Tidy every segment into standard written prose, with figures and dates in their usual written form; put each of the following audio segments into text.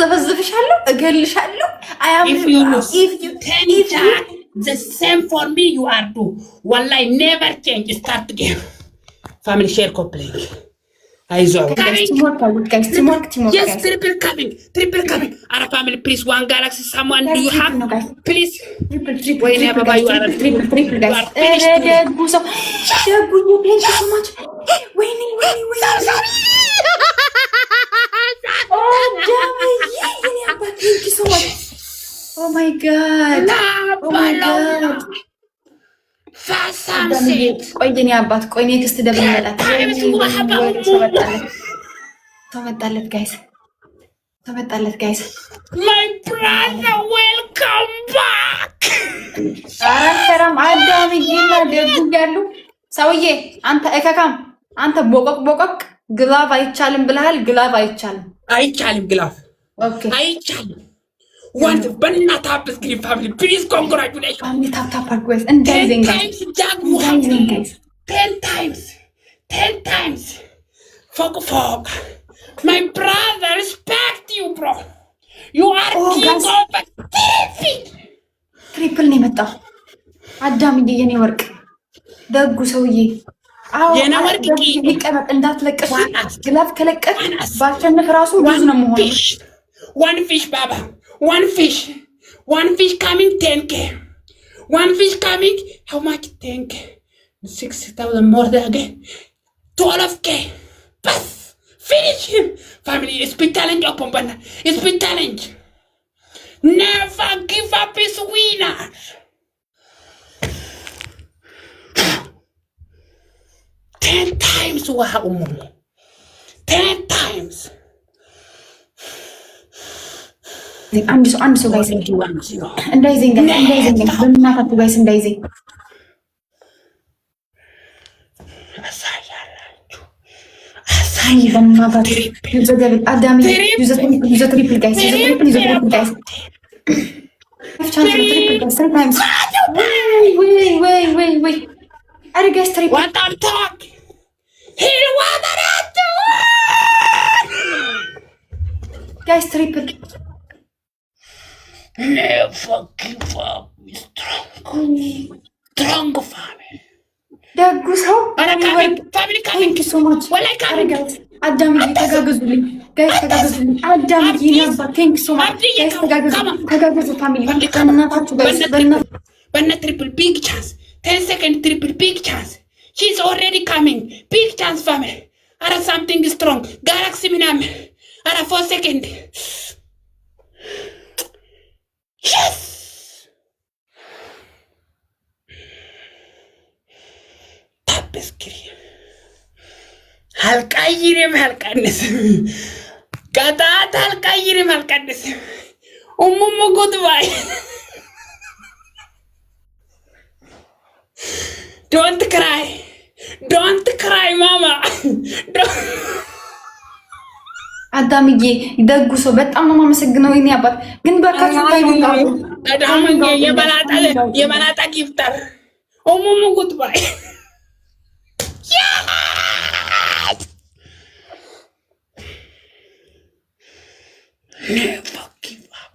ዘፈዝፍሻለሁ እገልሻለሁ I am if you lose if you the same for me you are do wallahi never change start again family share complain aizo teamwork yes triple coming our family please one galaxy someone do you have please triple baba you are triple guys thank you so much wait oh damn thank you so much oh my god ቆይኔ አባት ቆይኔ ክስት ደብል መጣት ተመጣለት ጋይስ my brother welcome back አራተራም አዳም ይና ደጉ ያሉ ሰውዬ አንተ እከካም አንተ ቦቆቅ ግላቭ አይቻልም ብለሃል ግላቭ አይቻልም ግላቭ ኦኬ አይቻልም Want banana tap screen family please congratulations family tap guys and guys 10 times fuck my brother respect you bro you are king of TV triple ነው የመጣው አዳም የኔ ወርቅ ደጉ ሰውዬ የኔ ወርቅ ይቀመጥ እንዳትለቀሽ ግላቭ ከለቀቅ ባሸነፍ ራሱ ብዙ ነው መሆን one fish baba one fish coming 10k one fish coming how much 10k 6,000 more than again 12k bas finish him family it's big challenge open banana it's big challenge never give up his winner 10 times wow 10 times አንድ ሰው ጋይስ እንዳይዘኝ በእናታችሁ ጋይስ እንዳይዘኝ አሳይ በእናታችሁ ይዘገብ አዳም ይዘ ትሪፕል ጋይስ ወይ አረ ጋይስ ትሪፕል what I'm talking he wanted to ጋይስ ትሪፕል never give up strong family ደጉ ሰው family coming so much አዳም ተጋገዙልኝ ጋይስ ተጋገዙልኝ አዳም ይነባ thank you so much ጋይስ ተጋገዙ ፋሚሊ ከእናታችሁ ጋይስ በእነ triple big chance 10 second triple big chance she's already coming big chance family ara something strong galaxy minam ara 4 second yes tap screen halqayirem halqannes qatat halqayirem halqannes ummu goodbye don't cry mama አዳምዬ ደጉ ሰው በጣም ነው የማመሰግነው የኔ አባት ግን በካችሁ ታይሚንግ አዳምዬ የመላጣ ጊፍተር ኦሞሞ ጉድባይ never give up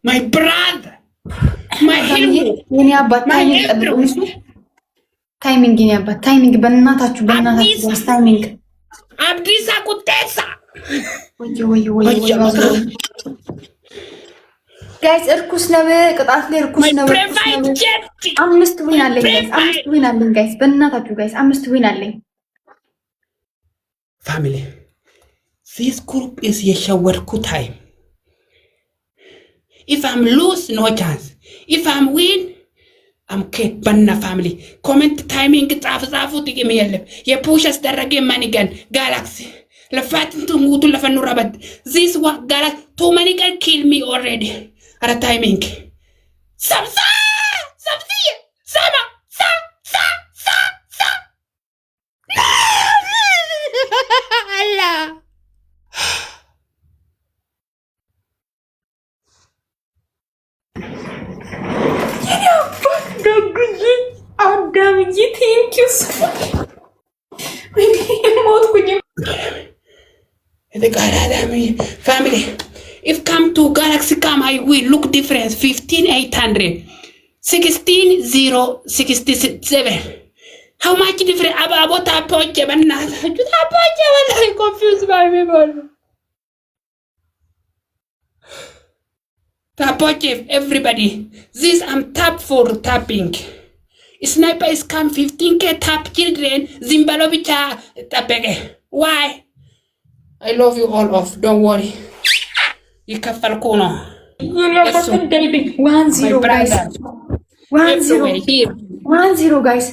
my brother my hero የኔ አባት ታይሚንግ የኔ አባት ታይሚንግ በእናታችሁ ታይሚንግ አብዲሳ ቁጤሳ ወይ ጋይስ እርኩስ ነው ቅጣት ላይ እርኩስ ነው 5 ዊን አለኝ ጋይስ በእናታችሁ ጋይስ 5 ዊን አለኝ ፋሚሊ this group is የሸወርኩ ታይም if I'm lose no chance if I'm win I'm kid banana family comment timing ጻፉ ጥቂም የለም የፑሽ አስደረገ ማኒገን ጋላክሲ ለፋትንቱ ሙቱ ለፈኑ ረበት this one galaxy too many can kill me already at a timing sama Allah አዳምዬ ቴንክ ዩ ሶ ማች ሞትኩኝ The Adam family. If come to Galaxy Cam, I will look difference 15,800. 16,067. How much different about a punch? I confused my people. Tap everybody. This I'm tap for tapping. Sniper is come 15k tap children. Zimbalovicha tapege. Why? I love you all off. Don't worry. You can falcono. 1-0 guys. 1-0. 1-0 guys.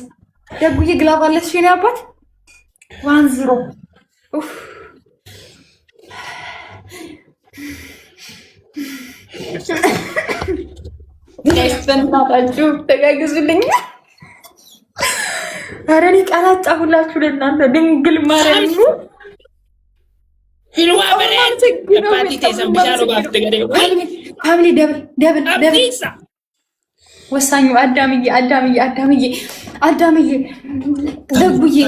ደጉዬ ግላብ አለሽ የኔ አባት 1-0 ኡፍ በእናታችሁ ተጋግዙልኝ። ኧረ እኔ ቃላት ጻፉላችሁ ለእናንተ ድንግል ማርያም ሂልዋ በሬት አባቲ ተሰምቻለሁ ባፍተገደ ፋሚሊ ደብል ወሳኙ አዳምዬ ደጉዬ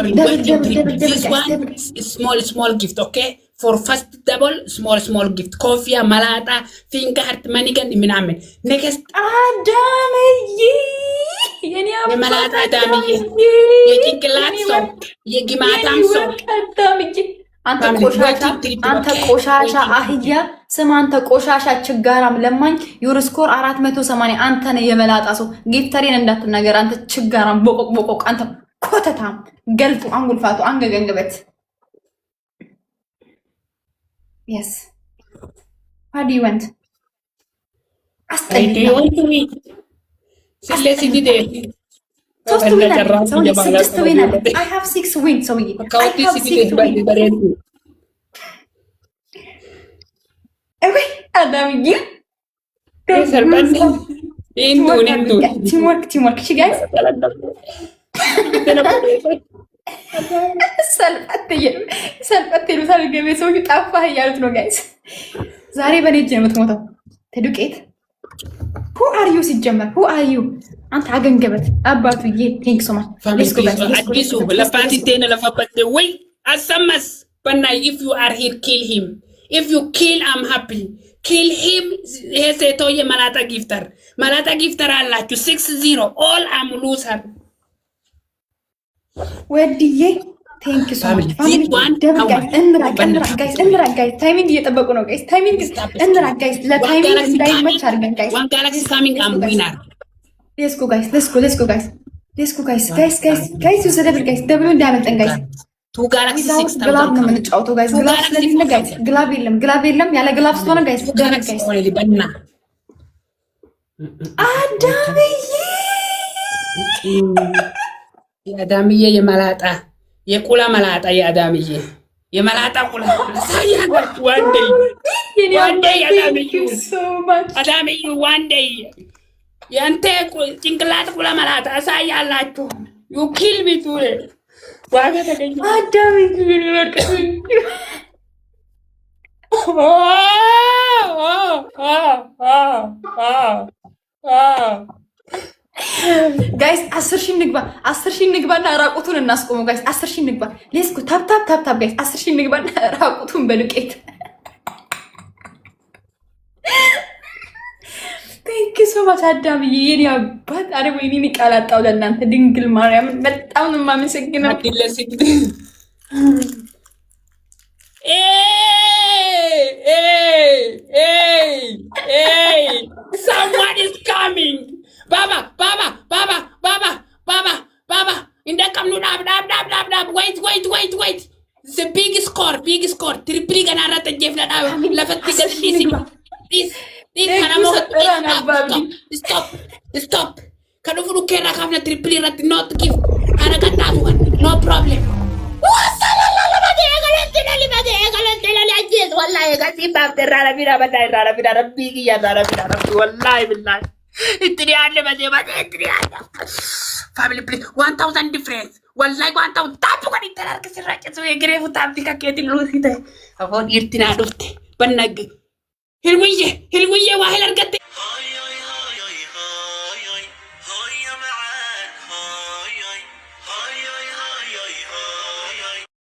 small gift, okay? For first double, small gift. Coffee, malata, finger heart, manigan, minamen. Next, አዳምዬ የኔ malata አዳምዬ የጭንቅላት ሰው የግማታም ሰው አዳምዬ አንተ ቆሻሻ አህያ ስም አንተ ቆሻሻ ችጋራም ለማኝ ዩርስኮር 480 አንተ ነህ የመላጣ ሰው ጊፍተሪን እንዳትናገር አንተ ችጋራም ቦቆቅ አንተ ኮተታም ገልጡ አንጉልፋቱ አንገገንገበት yes what do you want ስድስት ዊን አለ I have 6 wins ሰውዬ አዳምዬ ቲምወርክ እሺ ጋይስ ሰልፈት ሳልገቤ ሰው ጠፋህ እያሉት ነው ጋይስ ዛሬ በኔ እጅ ነው የምትሞተው ተዱቄት who are you ሲጀመር who are you አንተ አገንገበት አባቱዬ ቴንክ ሶ ማች ሌትስ ጎ ጋይስ አዲሱ ለፓቲቴና ለፈበት ወይ አሰማስ በናይ if you are here kill him if you kill I'm happy kill him ሄሴቶ የማላታ ጊፍተር አላችሁ 6-0 all I'm loser ወዲዬ ቴንክ ሶ ማች እንራ ጋይስ ታይሚንግ እየጠበቁ ነው ጋይስ ታይሚንግ እንራ ጋይስ ለታይሚንግ እንዳይመች አድርገን ጋይስ one galaxy coming I'm winner let's go guys use the double guys double እንዳመልጠን guys two galaxy 6000 ግላብ ነው የምንጫወተው guys ግላብ ስለሌለ guys ግላብ የለም ያለ ግላብ ስለሆነ guys guys በና የአዳምዬ የመላጣ የቁላ መላጣ የአዳምዬ የመላጣ ቁላ ሳያት one day አዳምዬ one day ያንተ ጭንቅላት ቁላ መላጣ ሳያላችሁ you kill me today ዋጋ ተገኘ አዳምዬ ይወርቅ ጋይስ 10,000 ንግባና ራቁቱን እናስቆመው ጋይስ 10,000 ንግባ ሌትስ ጎ ታፕ ጋይስ 10,000 ንግባና ራቁቱን በዱቄት ቴንክ ዩ ሶ ማች አዳምዬ የኔ አባት አረ ወይኔ እኔ ቃል አጣሁ ለእናንተ ድንግል ማርያም በጣም ነው የማመሰግነው someone is coming Baba. In the come no dab. Wait. The big score. Triple gonna rata Jeff la fat this. Stop. Can you look at a triple rat not give no problem. والله قاعدين باب الرارة بينا بيجي يا ربي والله بالله ادري عنه ما ادري عنه family please 1000 difference والله 1000 تابو كان يترار كسر راجع سوي غريب تابتي كاكيتي لوسي ده افون يرتنا دوفتي بنغ هلويه واهل ارغت